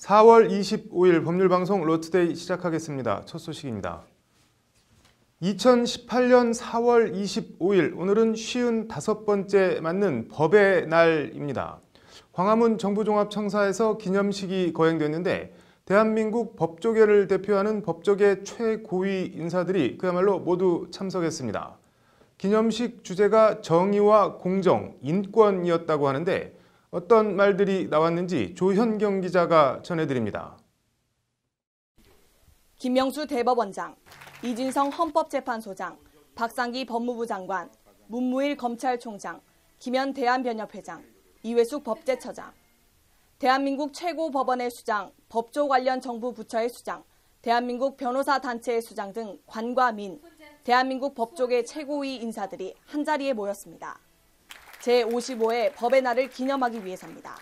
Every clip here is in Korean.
4월 25일 법률방송 로투데이 시작하겠습니다. 첫 소식입니다. 2018년 4월 25일, 오늘은 55번째 맞는 법의 날입니다. 광화문 정부종합청사에서 기념식이 거행됐는데 대한민국 법조계를 대표하는 법조계 최고위 인사들이 그야말로 모두 참석했습니다. 기념식 주제가 정의와 공정, 인권이었다고 하는데 어떤 말들이 나왔는지 조현경 기자가 전해드립니다. 김명수 대법원장, 이진성 헌법재판소장, 박상기 법무부 장관, 문무일 검찰총장, 김현 대한변협회장, 이회숙 법제처장, 대한민국 최고법원의 수장, 법조 관련 정부 부처의 수장, 대한민국 변호사 단체의 수장 등 관과 민, 대한민국 법조계 최고위 인사들이 한자리에 모였습니다. 제55회 법의 날을 기념하기 위해서입니다.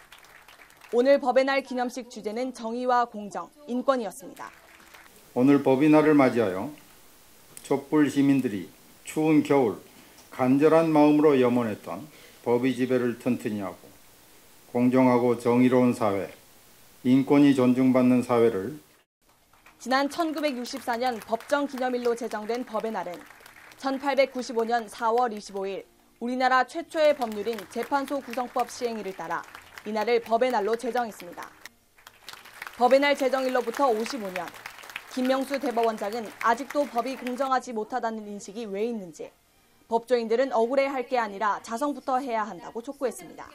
오늘 법의 날 기념식 주제는 정의와 공정, 인권이었습니다. 오늘 법의 날을 맞이하여 촛불 시민들이 추운 겨울 간절한 마음으로 염원했던 법의 지배를 튼튼히 하고 공정하고 정의로운 사회, 인권이 존중받는 사회를 지난 1964년 법정기념일로 제정된 법의 날은 1895년 4월 25일 우리나라 최초의 법률인 재판소 구성법 시행일을 따라 이날을 법의 날로 제정했습니다. 법의 날 제정일로부터 55년, 김명수 대법원장은 아직도 법이 공정하지 못하다는 인식이 왜 있는지, 법조인들은 억울해할 게 아니라 자성부터 해야 한다고 촉구했습니다.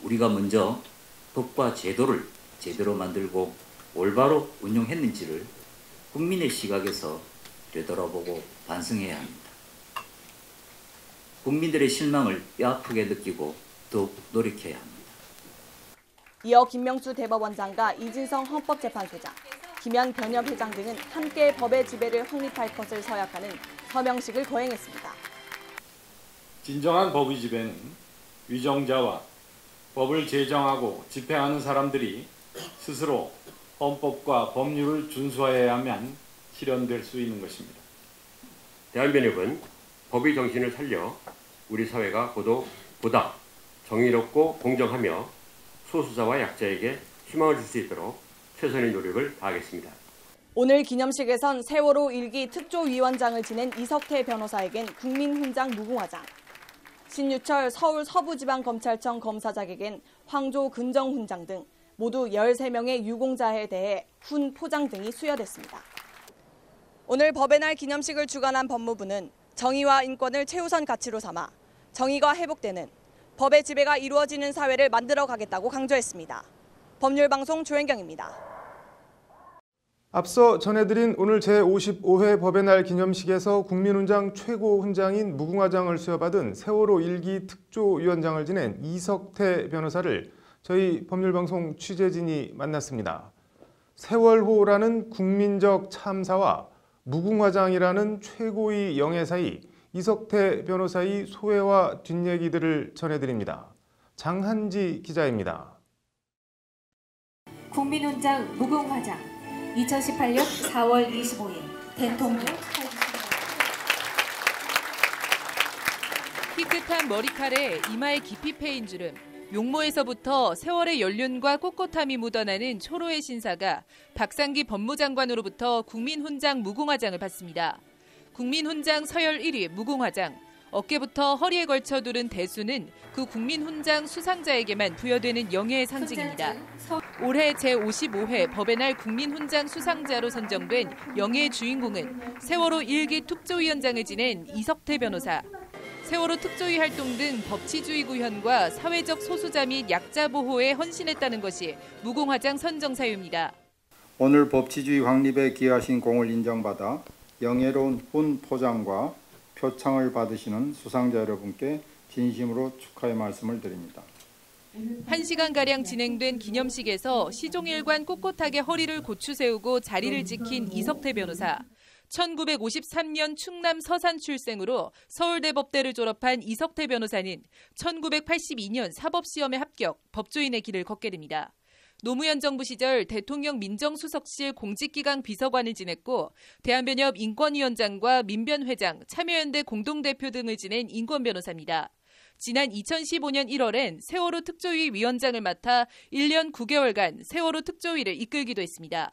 우리가 먼저 법과 제도를 제대로 만들고 올바로 운용했는지를 국민의 시각에서 되돌아보고 반성해야 합니다. 국민들의 실망을 뼈아프게 느끼고 더욱 노력해야 합니다. 이어 김명수 대법원장과 이진성 헌법재판소장, 김현 변협회장 등은 함께 법의 지배를 확립할 것을 서약하는 서명식을 거행했습니다. 진정한 법의 지배는 위정자와 법을 제정하고 집행하는 사람들이 스스로 헌법과 법률을 준수해야만 실현될 수 있는 것입니다. 대한변협은 법의 정신을 살려 우리 사회가 보다 정의롭고 공정하며 소수자와 약자에게 희망을 줄 수 있도록 최선의 노력을 다하겠습니다. 오늘 기념식에선 세월호 1기 특조위원장을 지낸 이석태 변호사에겐 국민훈장 무궁화장, 신유철 서울 서부지방검찰청 검사장에겐 황조 근정훈장 등 모두 13명의 유공자에 대해 훈 포장 등이 수여됐습니다. 오늘 법의 날 기념식을 주관한 법무부는 정의와 인권을 최우선 가치로 삼아 정의가 회복되는 법의 지배가 이루어지는 사회를 만들어 가겠다고 강조했습니다. 법률방송 조현경입니다. 앞서 전해드린 오늘 제55회 법의 날 기념식에서 국민훈장 최고 훈장인 무궁화장을 수여받은 세월호 1기 특조위원장을 지낸 이석태 변호사를 저희 법률방송 취재진이 만났습니다. 세월호라는 국민적 참사와 무궁화장이라는 최고의 영예 사이 이석태 변호사의 소회와 뒷얘기들을 전해드립니다. 장한지 기자입니다. 국민훈장 무궁화장 2018년 4월 25일 대통령 희끗한 머리칼에 이마에 깊이 패인 주름, 용모에서부터 세월의 연륜과 꼿꼿함이 묻어나는 초로의 신사가 박상기 법무장관으로부터 국민훈장 무궁화장을 받습니다. 국민훈장 서열 1위 무궁화장, 어깨부터 허리에 걸쳐 두른 대수는 그 국민훈장 수상자에게만 부여되는 영예의 상징입니다. 올해 제55회 법의 날 국민훈장 수상자로 선정된 영예의 주인공은 세월호 1기 특조위원장을 지낸 이석태 변호사. 세월호 특조위 활동 등 법치주의 구현과 사회적 소수자 및 약자 보호에 헌신했다는 것이 무궁화장 선정 사유입니다. 오늘 법치주의 확립에 기여하신 공을 인정받아 영예로운 훈 포장과 표창을 받으시는 수상자 여러분께 진심으로 축하의 말씀을 드립니다. 1시간가량 진행된 기념식에서 시종일관 꼿꼿하게 허리를 고추 세우고 자리를 지킨 이석태 변호사. 1953년 충남 서산 출생으로 서울대법대를 졸업한 이석태 변호사는 1982년 사법시험에 합격, 법조인의 길을 걷게 됩니다. 노무현 정부 시절 대통령 민정수석실 공직기강 비서관을 지냈고 대한변협 인권위원장과 민변회장, 참여연대 공동대표 등을 지낸 인권변호사입니다. 지난 2015년 1월엔 세월호 특조위 위원장을 맡아 1년 9개월간 세월호 특조위를 이끌기도 했습니다.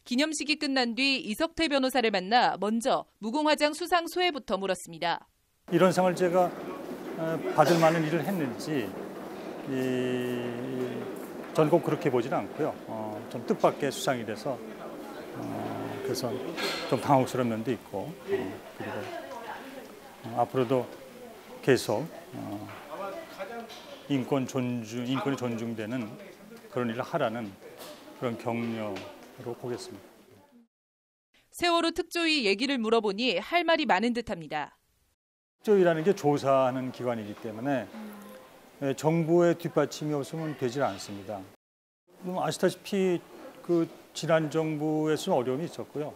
기념식이 끝난 뒤 이석태 변호사를 만나 먼저 무공화장 수상 소회부터 물었습니다. 이런 상을 제가 받을 만한 일을 했는지 전 꼭 그렇게 보지는 않고요. 좀 뜻밖의 수상이 돼서 그래서 좀 당혹스러운 면도 있고 그리고 앞으로도 계속 인권이 존중되는 그런 일을 하라는 그런 격려로 보겠습니다. 세월호 특조위 얘기를 물어보니 할 말이 많은 듯합니다. 특조위라는 게 조사하는 기관이기 때문에 정부의 뒷받침이 없으면 되질 않습니다. 아시다시피 그 지난 정부에서는 어려움이 있었고요.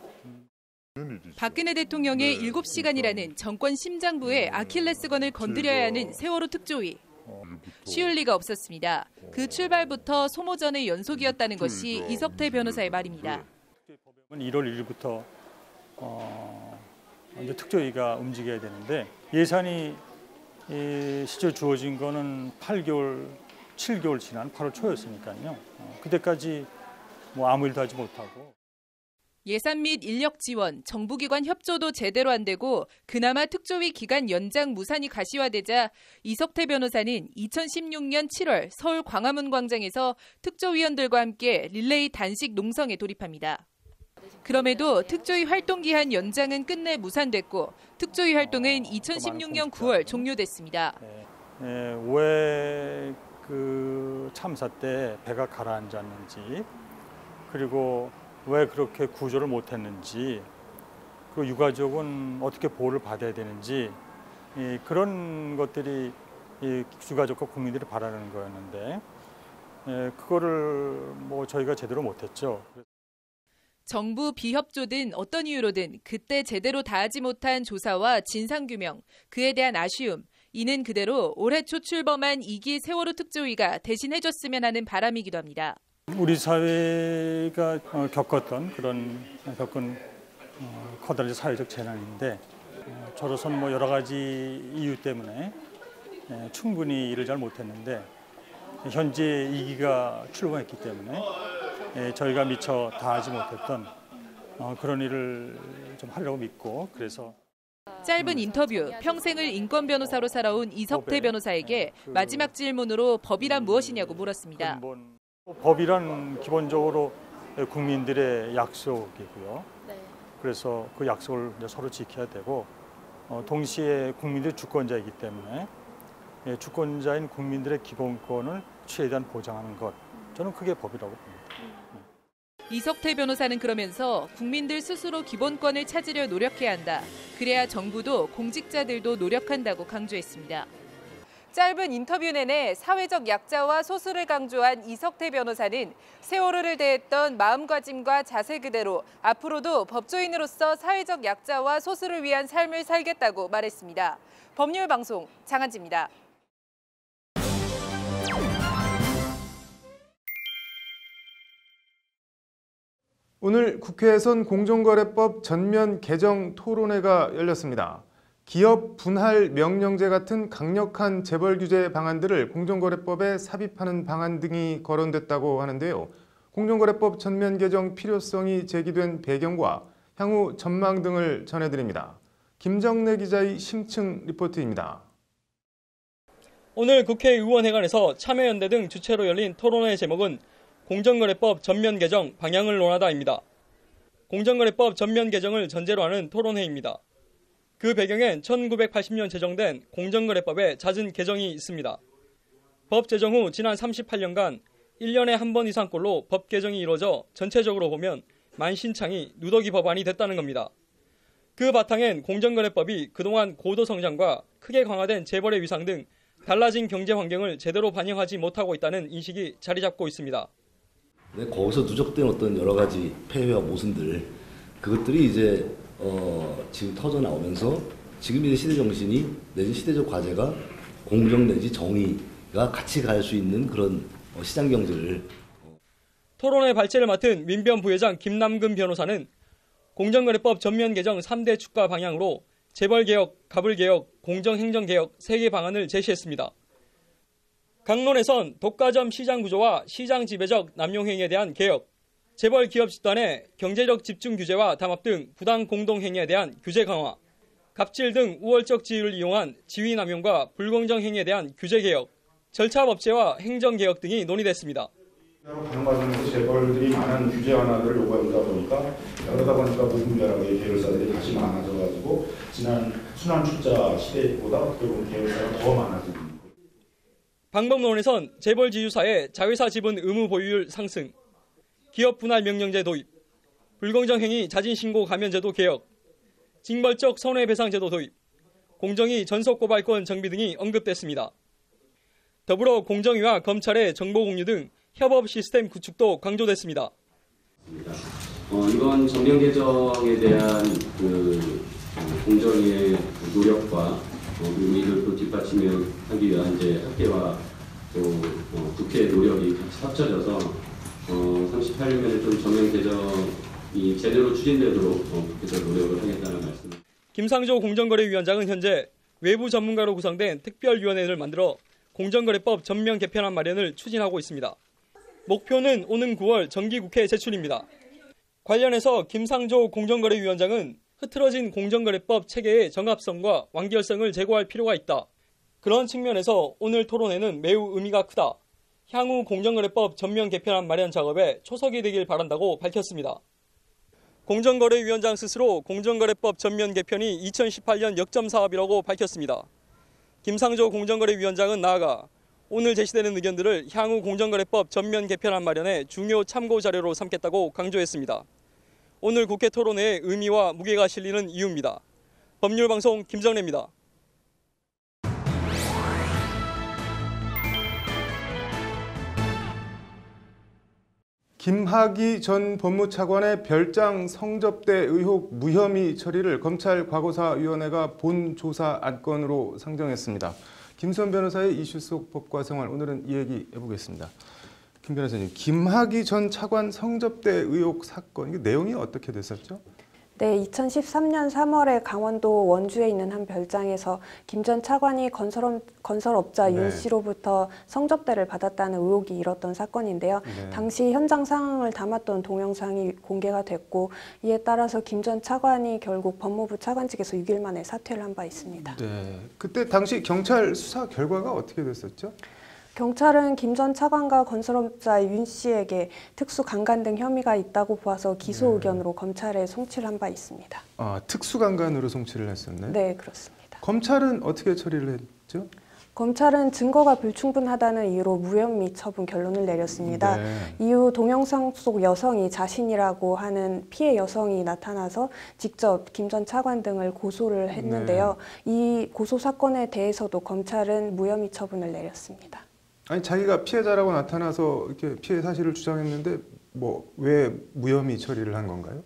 박근혜 대통령의 7시간이라는 정권 심장부의 아킬레스건을 건드려야 하는 세월호 특조위. 쉬울 리가 없었습니다. 그 출발부터 소모전의 연속이었다는 것이 이석태 변호사의 말입니다. 1월 1일부터 이제 특조위가 움직여야 되는데 예산이 실제로 주어진 거는 8개월, 7개월 지난 8월 초였으니까요. 그때까지 뭐 아무 일도 하지 못하고. 예산 및 인력 지원, 정부기관 협조도 제대로 안 되고 그나마 특조위 기간 연장 무산이 가시화되자 이석태 변호사는 2016년 7월 서울 광화문 광장에서 특조위원들과 함께 릴레이 단식 농성에 돌입합니다. 그럼에도 특조위 활동 기한 연장은 끝내 무산됐고 특조위 활동은 2016년 9월 종료됐습니다. 왜 그 참사 때 배가 가라앉았는지 그리고 왜 그렇게 구조를 못했는지 그리고 유가족은 어떻게 보호를 받아야 되는지 그런 것들이 유가족과 국민들이 바라는 거였는데 그거를 뭐 저희가 제대로 못했죠. 정부 비협조든 어떤 이유로든 그때 제대로 다하지 못한 조사와 진상규명, 그에 대한 아쉬움, 이는 그대로 올해 초 출범한 2기 세월호 특조위가 대신해줬으면 하는 바람이기도 합니다. 우리 사회가 겪은 커다란 사회적 재난인데 저로서는 뭐 여러 가지 이유 때문에 충분히 일을 잘 못했는데 현재 2기가 출범했기 때문에 저희가 미처 다하지 못했던 그런 일을 좀 하려고 믿고 그래서 짧은 인터뷰, 평생을 인권 변호사로 살아온 이석태 변호사에게 마지막 질문으로 법이란 무엇이냐고 물었습니다. 법이란 기본적으로 국민들의 약속이고요. 그래서 그 약속을 이제 서로 지켜야 되고 동시에 국민들의 주권자이기 때문에 주권자인 국민들의 기본권을 최대한 보장하는 것, 저는 그게 법이라고 봅니다. 이석태 변호사는 그러면서 국민들 스스로 기본권을 찾으려 노력해야 한다. 그래야 정부도 공직자들도 노력한다고 강조했습니다. 짧은 인터뷰 내내 사회적 약자와 소수를 강조한 이석태 변호사는 세월호를 대했던 마음가짐과 자세 그대로 앞으로도 법조인으로서 사회적 약자와 소수를 위한 삶을 살겠다고 말했습니다. 법률방송 장한지입니다. 오늘 국회에선 공정거래법 전면 개정 토론회가 열렸습니다. 기업 분할 명령제 같은 강력한 재벌 규제 방안들을 공정거래법에 삽입하는 방안 등이 거론됐다고 하는데요. 공정거래법 전면 개정 필요성이 제기된 배경과 향후 전망 등을 전해드립니다. 김정래 기자의 심층 리포트입니다. 오늘 국회의원회관에서 참여연대 등 주최로 열린 토론회 제목은 공정거래법 전면 개정 방향을 논하다입니다. 공정거래법 전면 개정을 전제로 하는 토론회입니다. 그 배경엔 1980년 제정된 공정거래법의 잦은 개정이 있습니다. 법 제정 후 지난 38년간 1년에 한 번 이상꼴로 법 개정이 이루어져 전체적으로 보면 만신창이 누더기 법안이 됐다는 겁니다. 그 바탕엔 공정거래법이 그동안 고도 성장과 크게 강화된 재벌의 위상 등 달라진 경제 환경을 제대로 반영하지 못하고 있다는 인식이 자리 잡고 있습니다. 거기서 누적된 어떤 여러 가지 폐해와 모순들, 그것들이 이제 지금 터져 나오면서 지금 이제 시대 정신이 내지 시대적 과제가 공정 내지 정의가 같이 갈 수 있는 그런 시장 경제를. 토론회 발제를 맡은 민변 부회장 김남근 변호사는 공정거래법 전면 개정 3대 축가 방향으로 재벌개혁, 가불개혁, 공정행정개혁 3개 방안을 제시했습니다. 강론에선 독과점 시장 구조와 시장 지배적 남용행위에 대한 개혁, 재벌 기업 집단의 경제적 집중 규제와 담합 등 부당 공동행위에 대한 규제 강화, 갑질 등 우월적 지위를 이용한 지위 남용과 불공정 행위에 대한 규제 개혁, 절차 법제와 행정 개혁 등이 논의됐습니다. 가는 과정에서 재벌들이 많은 규제 완화들을 요구하다 보니까 그러다 보니까 무분별하게 계열사들이 다시 많아져가지고 지난 순환 출자 시대보다 어떻게 보면 계열사가 더 많아지는 거예요. 방법론에선 재벌 지주사의 자회사 지분 의무 보유율 상승, 기업 분할 명령제 도입, 불공정 행위 자진 신고 감면제도 개혁, 징벌적 손해배상제도 도입, 공정위 전속 고발권 정비 등이 언급됐습니다. 더불어 공정위와 검찰의 정보 공유 등 협업 시스템 구축도 강조됐습니다. 이번 전면 개정에 대한 공정위의 노력과 이를 또 뒷받침하기 위한 이제 학계와 또 국회의 노력이 같이 합쳐져서 38년에 좀 전면 개정이 제대로 추진되도록 국회에서 노력을 하겠다는 말씀. 김상조 공정거래위원장은 현재 외부 전문가로 구성된 특별위원회를 만들어 공정거래법 전면 개편안 마련을 추진하고 있습니다. 목표는 오는 9월 정기국회 제출입니다. 관련해서 김상조 공정거래위원장은 흐트러진 공정거래법 체계의 정합성과 완결성을 제고할 필요가 있다. 그런 측면에서 오늘 토론회는 매우 의미가 크다. 향후 공정거래법 전면 개편안 마련 작업에 초석이 되길 바란다고 밝혔습니다. 공정거래위원장 스스로 공정거래법 전면 개편이 2018년 역점 사업이라고 밝혔습니다. 김상조 공정거래위원장은 나아가 오늘 제시되는 의견들을 향후 공정거래법 전면 개편안 마련의 중요 참고 자료로 삼겠다고 강조했습니다. 오늘 국회 토론회의 의미와 무게가 실리는 이유입니다. 법률방송 김정래입니다. 김학의 전 법무차관의 별장 성접대 의혹 무혐의 처리를 검찰 과거사위원회가 본조사 안건으로 상정했습니다. 김수현 변호사의 이슈 속 법과 생활, 오늘은 이 얘기 해보겠습니다. 김 변호사님, 김학의 전 차관 성접대 의혹 사건, 이게 내용이 어떻게 됐었죠? 네, 2013년 3월에 강원도 원주에 있는 한 별장에서 김 전 차관이 건설업자 윤 씨로부터 성접대를 받았다는 의혹이 일었던 사건인데요. 당시 현장 상황을 담았던 동영상이 공개가 됐고, 이에 따라서 김 전 차관이 결국 법무부 차관직에서 6일 만에 사퇴를 한 바 있습니다. 네, 그때 당시 경찰 수사 결과가 어떻게 됐었죠? 경찰은 김 전 차관과 건설업자 윤 씨에게 특수 강간 등 혐의가 있다고 보아서 기소 의견으로 검찰에 송치를 한 바 있습니다. 아, 특수 강간으로 송치를 했었네. 네, 그렇습니다. 검찰은 어떻게 처리를 했죠? 검찰은 증거가 불충분하다는 이유로 무혐의 처분 결론을 내렸습니다. 이후 동영상 속 여성이 자신이라고 하는 피해 여성이 나타나서 직접 김 전 차관 등을 고소를 했는데요. 이 고소 사건에 대해서도 검찰은 무혐의 처분을 내렸습니다. 아니, 자기가 피해자라고 나타나서 이렇게 피해 사실을 주장했는데 왜 무혐의 처리를 한 건가요?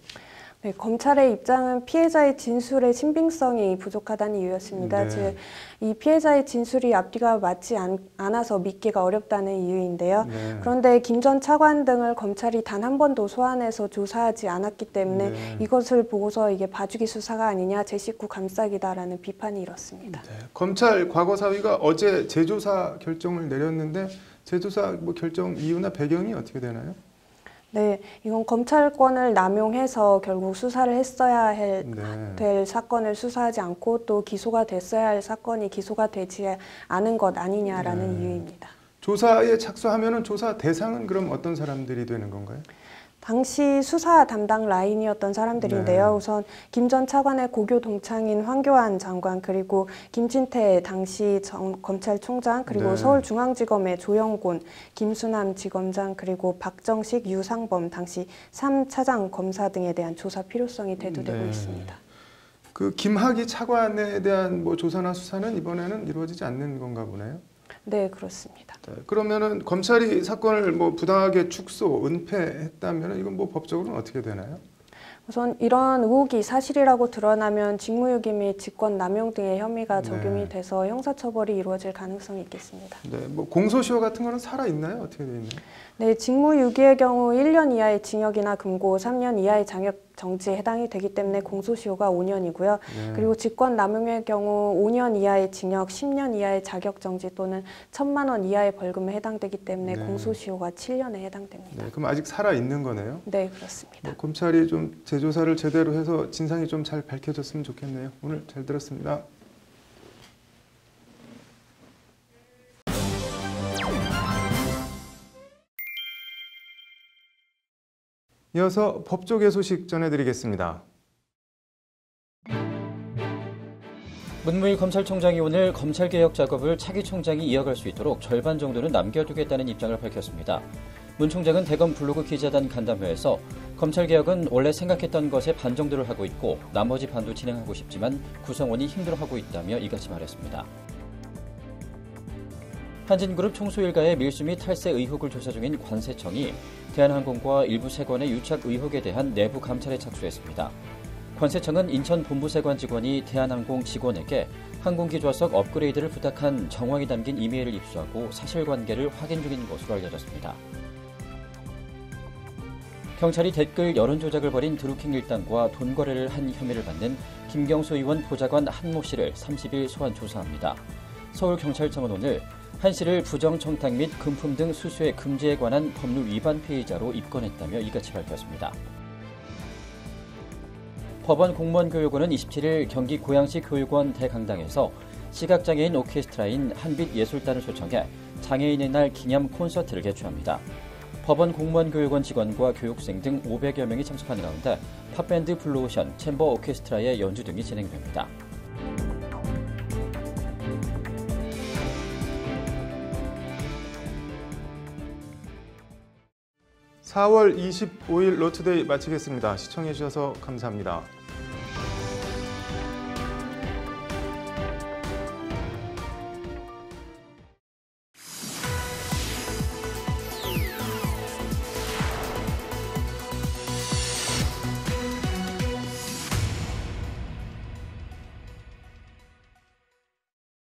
네, 검찰의 입장은 피해자의 진술의 신빙성이 부족하다는 이유였습니다. 즉, 이 피해자의 진술이 앞뒤가 맞지 않아서 믿기가 어렵다는 이유인데요. 그런데 김 전 차관 등을 검찰이 단 한 번도 소환해서 조사하지 않았기 때문에 이것을 보고서 이게 봐주기 수사가 아니냐, 제 식구 감싸기다라는 비판이 일었습니다. 검찰 과거사위가 어제 재조사 결정을 내렸는데 재조사 결정 이유나 배경이 어떻게 되나요? 네, 이건 검찰권을 남용해서 결국 수사를 했어야 될 사건을 수사하지 않고 또 기소가 됐어야 할 사건이 기소가 되지 않은 것 아니냐라는 이유입니다. 조사에 착수하면은 조사 대상은 그럼 어떤 사람들이 되는 건가요? 당시 수사 담당 라인이었던 사람들인데요. 우선 김 전 차관의 고교 동창인 황교안 장관, 그리고 김진태 당시 검찰총장, 그리고 서울중앙지검의 조영곤, 김수남 지검장, 그리고 박정식, 유상범 당시 3차장 검사 등에 대한 조사 필요성이 대두되고 있습니다. 그 김학의 차관에 대한 조사나 수사는 이번에는 이루어지지 않는 건가 보네요. 네, 그렇습니다. 그러면은 검찰이 사건을 부당하게 축소, 은폐했다면 이건 법적으로는 어떻게 되나요? 우선 이런 의혹이 사실이라고 드러나면 직무유기 및 직권남용 등의 혐의가 적용이 돼서 형사처벌이 이루어질 가능성이 있겠습니다. 네, 공소시효 같은 거는 살아있나요? 어떻게 되어 있나요? 네, 직무유기의 경우 1년 이하의 징역이나 금고, 3년 이하의 정지에 해당이 되기 때문에 공소시효가 5년이고요. 네. 그리고 직권남용의 경우 5년 이하의 징역, 10년 이하의 자격정지 또는 1,000만 원 이하의 벌금에 해당되기 때문에 네. 공소시효가 7년에 해당됩니다. 네, 그럼 아직 살아 있는 거네요? 네, 그렇습니다. 검찰이 좀 재조사를 제대로 해서 진상이 좀 잘 밝혀졌으면 좋겠네요. 오늘 잘 들었습니다. 이어서 법조계 소식 전해드리겠습니다. 문무일 검찰총장이 오늘 검찰개혁 작업을 차기 총장이 이어갈 수 있도록 절반 정도는 남겨두겠다는 입장을 밝혔습니다. 문 총장은 대검 블로그 기자단 간담회에서 검찰개혁은 원래 생각했던 것의 반 정도를 하고 있고 나머지 반도 진행하고 싶지만 구성원이 힘들어하고 있다며 이같이 말했습니다. 한진그룹 총수 일가의 밀수 및 탈세 의혹을 조사 중인 관세청이 대한항공과 일부 세관의 유착 의혹에 대한 내부 감찰에 착수했습니다. 관세청은 인천 본부세관 직원이 대한항공 직원에게 항공기 좌석 업그레이드를 부탁한 정황이 담긴 이메일을 입수하고 사실관계를 확인 중인 것으로 알려졌습니다. 경찰이 댓글 여론조작을 벌인 드루킹 일당과 돈 거래를 한 혐의를 받는 김경수 의원 보좌관 한모 씨를 30일 소환 조사합니다. 서울경찰청은 오늘 한 씨를 부정청탁 및 금품 등 수수의 금지에 관한 법률 위반 피의자로 입건했다며 이같이 밝혔습니다. 법원 공무원교육원은 27일 경기 고양시 교육원 대강당에서 시각장애인 오케스트라인 한빛예술단을 초청해 장애인의 날 기념 콘서트를 개최합니다. 법원 공무원교육원 직원과 교육생 등 500여 명이 참석하는 가운데 팝밴드 블루오션, 챔버 오케스트라의 연주 등이 진행됩니다. 4월 25일 로투데이 마치겠습니다. 시청해주셔서 감사합니다.